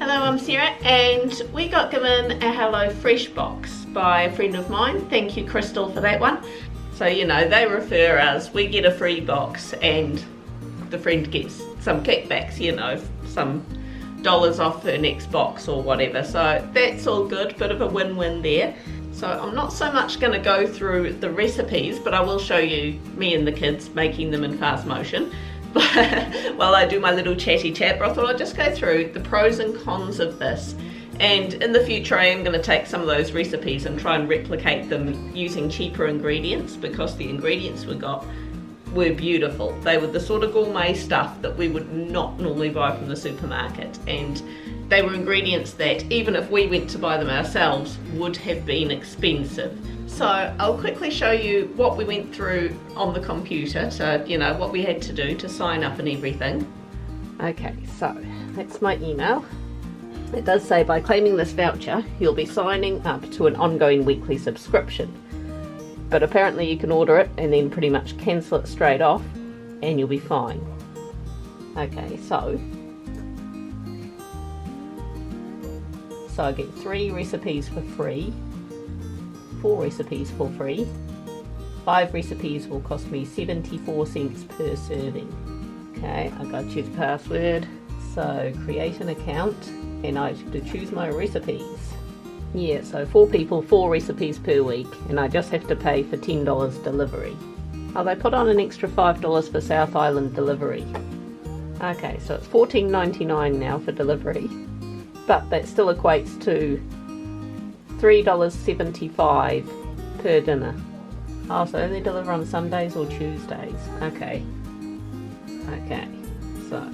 Hello, I'm Sarah, and we got given a HelloFresh box by a friend of mine. Thank you, Crystal, for that one. So, you know, they refer us, we get a free box, and the friend gets some kickbacks, you know, some dollars off her next box or whatever. So that's all good, bit of a win-win there. So I'm not so much going to go through the recipes, but I will show you me and the kids making them in fast motion while I do my little chatty chat. But I thought I'd just go through the pros and cons of this. And in the future I am going to take some of those recipes and try and replicate them using cheaper ingredients, because the ingredients we got were beautiful. They were the sort of gourmet stuff that we would not normally buy from the supermarket, and they were ingredients that even if we went to buy them ourselves would have been expensive. So I'll quickly show you what we went through on the computer, so you know what we had to do to sign up and everything. Okay, so that's my email. It does say by claiming this voucher you'll be signing up to an ongoing weekly subscription, but apparently you can order it and then pretty much cancel it straight off and you'll be fine. Okay, so I get 3 recipes for free, 4 recipes for free, 5 recipes will cost me 74 cents per serving. Okay, I got to choose password, so create an account, and I have to choose my recipes. Yeah, so 4 people, 4 recipes per week, and I just have to pay for $10 delivery. Oh, they put on an extra $5 for South Island delivery. Okay, so it's $14.99 now for delivery, but that still equates to $3.75 per dinner. Oh, so they deliver on Sundays or Tuesdays. Okay, so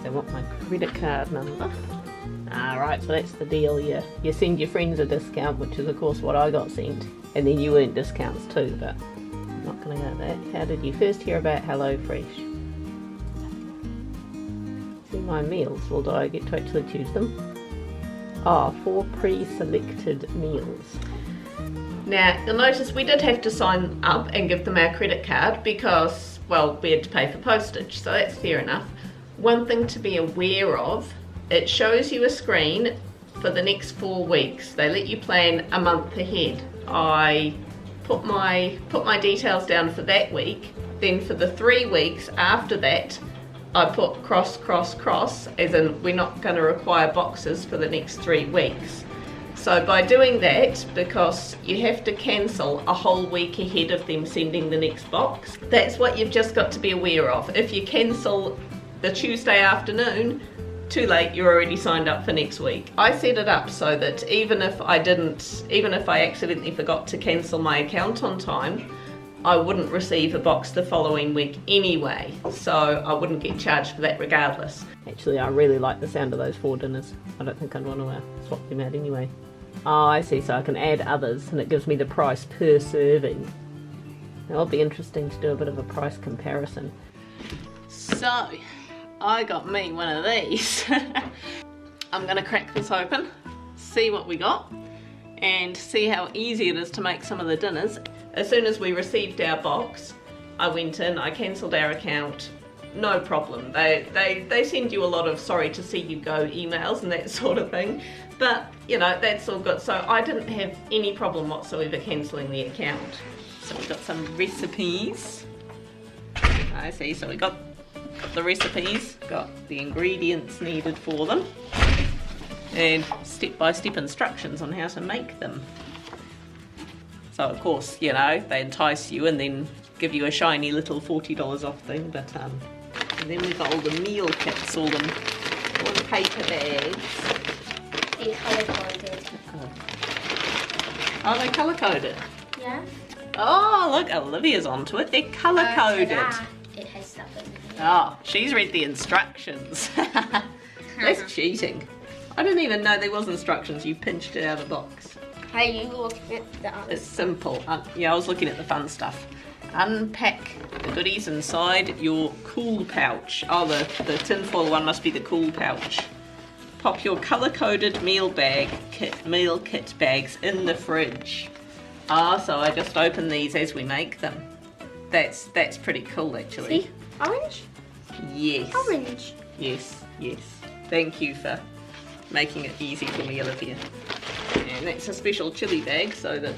they want my credit card number. Alright, so that's the deal. You send your friends a discount, which is of course what I got sent, and then you earn discounts too, but I'm not going to go there. How did you first hear about HelloFresh? See my meals, or do I get to actually choose them? Ah, 4 pre-selected meals. Now, you'll notice we did have to sign up and give them our credit card because, well, we had to pay for postage, so that's fair enough. One thing to be aware of, it shows you a screen for the next 4 weeks. They let you plan a month ahead. I put my details down for that week, then for the 3 weeks after that I put cross, as in we're not going to require boxes for the next 3 weeks. So by doing that, because you have to cancel a whole week ahead of them sending the next box, that's what you've just got to be aware of. If you cancel the Tuesday afternoon, too late, you're already signed up for next week. I set it up so that even if I accidentally forgot to cancel my account on time, I wouldn't receive a box the following week anyway, so I wouldn't get charged for that regardless. Actually, I really like the sound of those 4 dinners. I don't think I'd want to swap them out anyway. Oh, I see, so I can add others and it gives me the price per serving. That'll be interesting to do a bit of a price comparison. So, I got me one of these. I'm going to crack this open, see what we got, and see how easy it is to make some of the dinners. As soon as we received our box, I went in, I cancelled our account, no problem. They send you a lot of sorry to see you go emails and that sort of thing, but you know, that's all good. So I didn't have any problem whatsoever cancelling the account. So we've got some recipes. I see, so we got the recipes, got the ingredients needed for them, and step-by-step instructions on how to make them. So of course, you know, they entice you and then give you a shiny little $40 off thing, but and then we've got all the meal kits, all the paper bags. They're colour-coded. Oh, they're colour-coded? Yeah. Oh, look, Olivia's onto it. They're colour-coded. It has stuff in it. Oh, she's read the instructions. That's cheating. I didn't even know there was instructions. You pinched it out of the box. How you look at that? It's simple. Yeah, I was looking at the fun stuff. Unpack the goodies inside your cool pouch. Oh, the tinfoil one must be the cool pouch. Pop your colour-coded meal kit bags in the fridge. Ah, so I just open these as we make them. That's pretty cool, actually. See? Orange? Yes. Orange. Yes, yes. Thank you for making it easy for me, Olivia. And that's a special chilli bag so that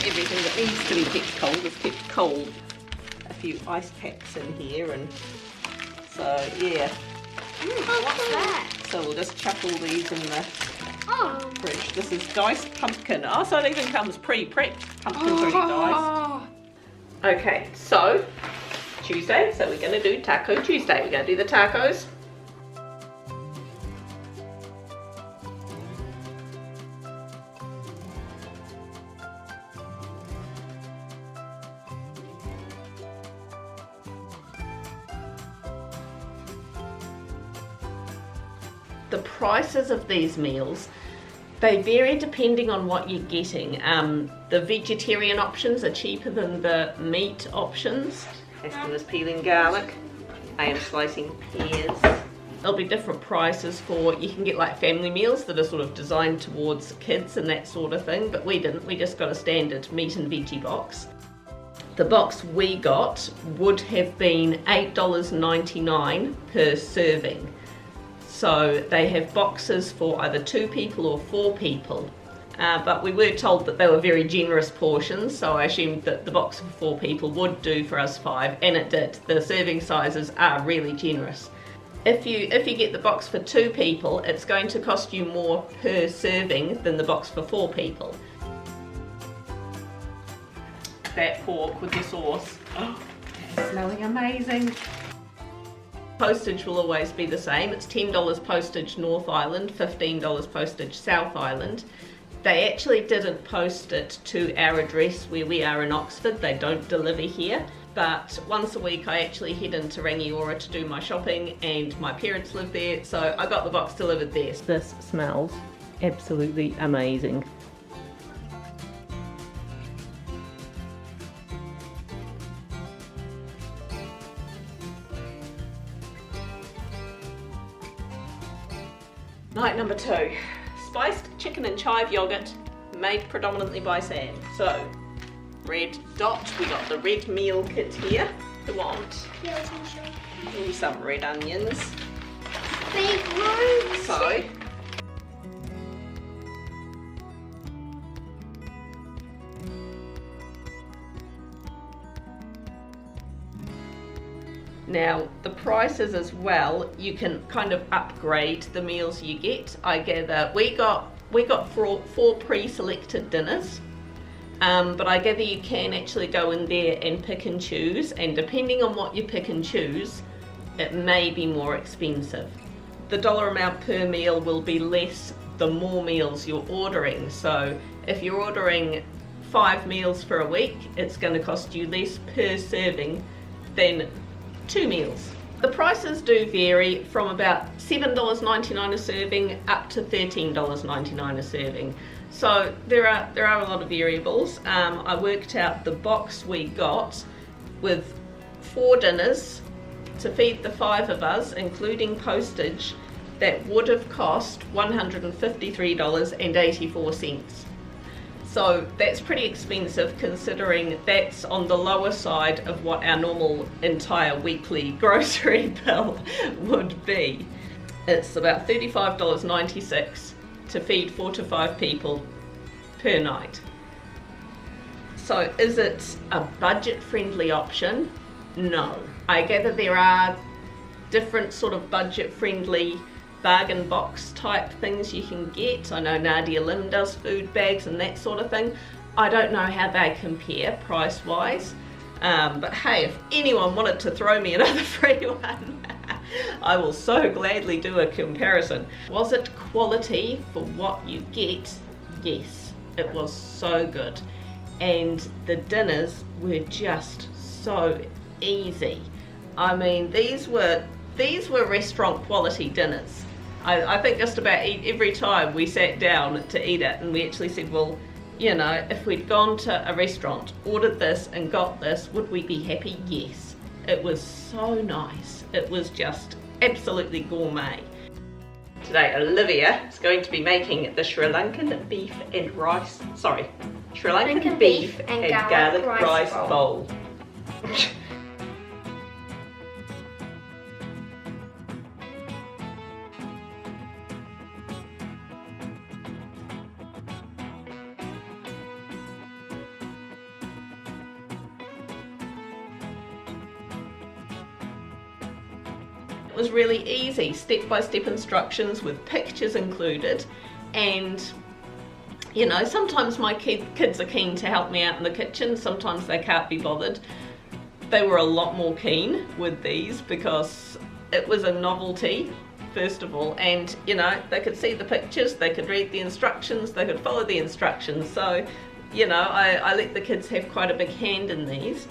everything that needs to be kept cold is kept cold. A few ice packs in here, and so yeah. What's that? So we'll just chuck all these in the Oh. fridge. This is diced pumpkin. Oh, so it even comes pre-prepped. Pumpkin's already diced. Okay, so Tuesday, so we're going to do Taco Tuesday. We're going to do the tacos. The prices of these meals, they vary depending on what you're getting. The vegetarian options are cheaper than the meat options. Aston is peeling garlic. I am slicing pears. There'll be different prices for, you can get like family meals that are sort of designed towards kids and that sort of thing, but we didn't. We just got a standard meat and veggie box. The box we got would have been $8.99 per serving. So they have boxes for either 2 people or 4 people. But we were told that they were very generous portions, so I assumed that the box for 4 people would do for us 5, and it did. The serving sizes are really generous. If you get the box for 2 people, it's going to cost you more per serving than the box for 4 people. That pork with the sauce. Oh, it's smelling amazing. Postage will always be the same. It's $10 postage North Island, $15 postage South Island. They actually didn't post it to our address where we are in Oxford. They don't deliver here. But once a week I actually head into Rangiora to do my shopping, and my parents live there, so I got the box delivered there. This smells absolutely amazing. Night number 2, spiced chicken and chive yogurt made predominantly by Sam. So, red dot, we got the red meal kit here. You want? Yeah, it's in show. Ooh, some red onions. Big roots. So, now the prices as well, you can kind of upgrade the meals you get. I gather we got 4 pre-selected dinners, but I gather you can actually go in there and pick and choose, and depending on what you pick and choose, it may be more expensive. The dollar amount per meal will be less the more meals you're ordering. So if you're ordering 5 meals for a week, it's going to cost you less per serving than 2 meals. The prices do vary from about $7.99 a serving up to $13.99 a serving. So there are a lot of variables. I worked out the box we got with 4 dinners to feed the 5 of us, including postage, that would have cost $153.84. So that's pretty expensive, considering that's on the lower side of what our normal entire weekly grocery bill would be. It's about $35.96 to feed 4 to 5 people per night. So is it a budget-friendly option? No. I gather there are different sort of budget-friendly bargain box type things you can get. I know Nadia Lim does food bags and that sort of thing. I don't know how they compare price wise, but hey, if anyone wanted to throw me another free one, I will so gladly do a comparison. Was it quality for what you get? Yes, it was so good, and the dinners were just so easy. I mean, these were restaurant quality dinners. I think just about every time we sat down to eat it, and we actually said, well, you know, if we'd gone to a restaurant, ordered this and got this, would we be happy? Yes. It was so nice. It was just absolutely gourmet. Today Olivia is going to be making the Sri Lankan beef and garlic rice bowl. It was really easy, step-by-step instructions with pictures included, and you know, sometimes my kids are keen to help me out in the kitchen, sometimes they can't be bothered. They were a lot more keen with these because it was a novelty, first of all, and you know, they could see the pictures, they could read the instructions, they could follow the instructions, so you know, I let the kids have quite a big hand in these.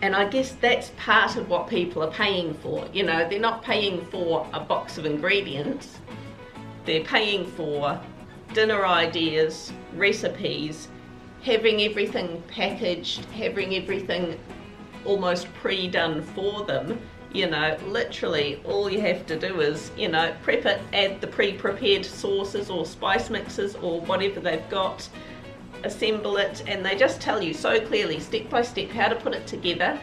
And I guess that's part of what people are paying for. You know, they're not paying for a box of ingredients, they're paying for dinner ideas, recipes, having everything packaged, having everything almost pre-done for them. You know, literally all you have to do is, you know, prep it, add the pre-prepared sauces or spice mixes or whatever they've got, assemble it, and they just tell you so clearly, step by step, how to put it together,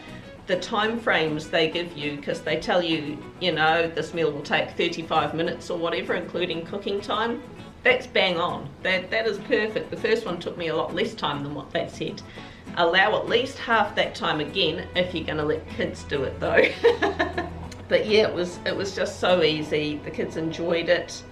the time frames they give you, because they tell you, you know, this meal will take 35 minutes or whatever, including cooking time. That's bang on. That is perfect. The first one took me a lot less time than what they said. Allow at least half that time again if you're going to let kids do it though. But yeah, it was just so easy. The kids enjoyed it.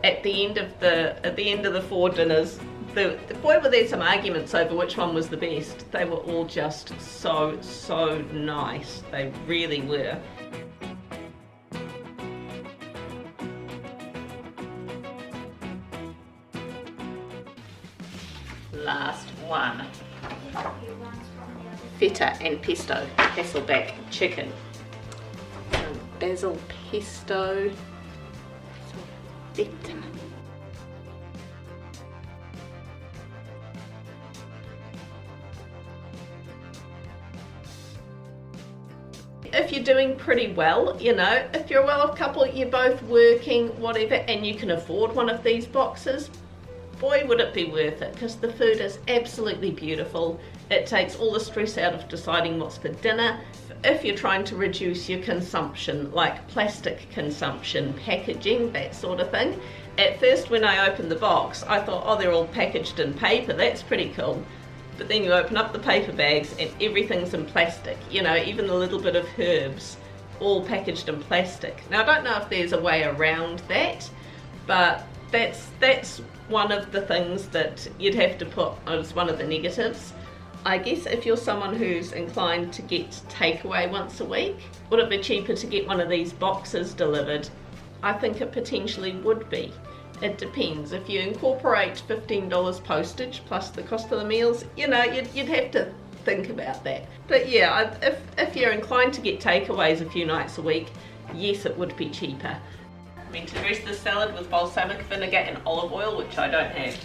At the end of the 4 dinners, the boy, were there some arguments over which one was the best. They were all just so nice. They really were. Last one. Feta and pesto, Hasselback chicken. Some basil pesto, some feta. If you're doing pretty well, you know, if you're a well-off couple, you're both working, whatever, and you can afford one of these boxes, boy would it be worth it, because the food is absolutely beautiful. It takes all the stress out of deciding what's for dinner. If you're trying to reduce your consumption, like plastic consumption, packaging, that sort of thing. At first when I opened the box, I thought, oh, they're all packaged in paper, that's pretty cool. But then you open up the paper bags and everything's in plastic, you know, even the little bit of herbs, all packaged in plastic. Now I don't know if there's a way around that, but that's one of the things that you'd have to put as one of the negatives. I guess if you're someone who's inclined to get takeaway once a week, would it be cheaper to get one of these boxes delivered? I think it potentially would be. It depends. If you incorporate $15 postage plus the cost of the meals, you know, you'd have to think about that. But yeah, if you're inclined to get takeaways a few nights a week, yes, it would be cheaper. I mean, to dress this salad with balsamic vinegar and olive oil, which I don't have.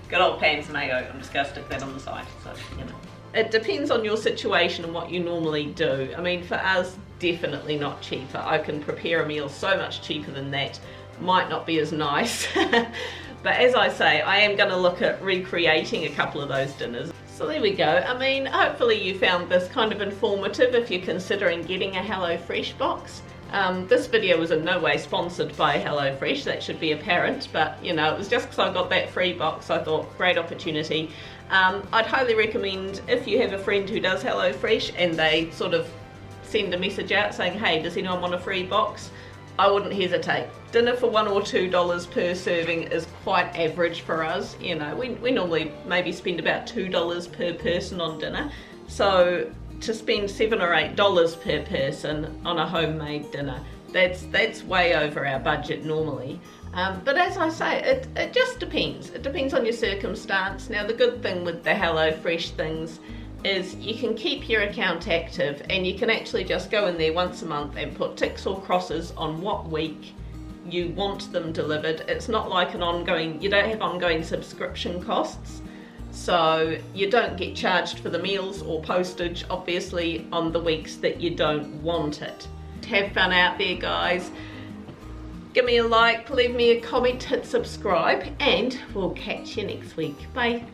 Good old Pam's mayo, I'm just going to stick that on the side, so, you know. It depends on your situation and what you normally do. I mean, for us, definitely not cheaper. I can prepare a meal so much cheaper than that. Might not be as nice. But as I say, I am going to look at recreating a couple of those dinners. So there we go. I mean, hopefully you found this kind of informative if you're considering getting a HelloFresh box. This video was in no way sponsored by HelloFresh, that should be apparent, but you know, it was just because I got that free box, I thought, great opportunity. I'd highly recommend, if you have a friend who does HelloFresh and they sort of send a message out saying, hey, does anyone want a free box? I wouldn't hesitate. Dinner for $1 or $2 per serving is quite average for us. You know, we normally maybe spend about $2 per person on dinner. So to spend $7 or $8 per person on a homemade dinner, that's way over our budget normally. But as I say, it just depends. It depends on your circumstance. Now the good thing with the HelloFresh things is you can keep your account active and you can actually just go in there once a month and put ticks or crosses on what week you want them delivered. It's not like you don't have ongoing subscription costs, so you don't get charged for the meals or postage, obviously, on the weeks that you don't want it. Have fun out there, guys. Give me a like, leave me a comment, hit subscribe, and we'll catch you next week. Bye.